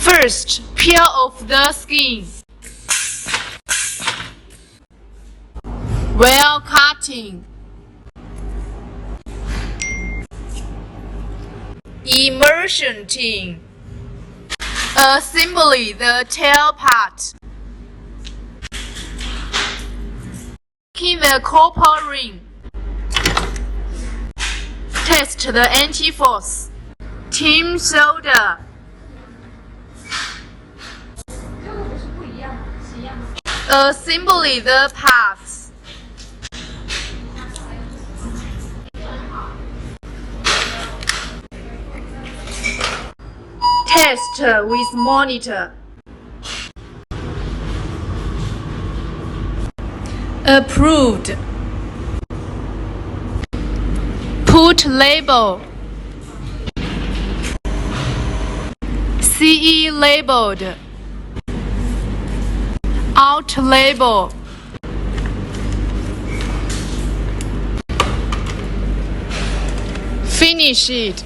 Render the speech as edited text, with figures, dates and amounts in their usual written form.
First, peel off the skin. While cutting, immersion tin. Assembly the tail part. Making the copper ring. Test the anti-force. Team solder. Assembly the parts. Test with monitor. Approved. Put label. CE labeled. Out label. Finish it.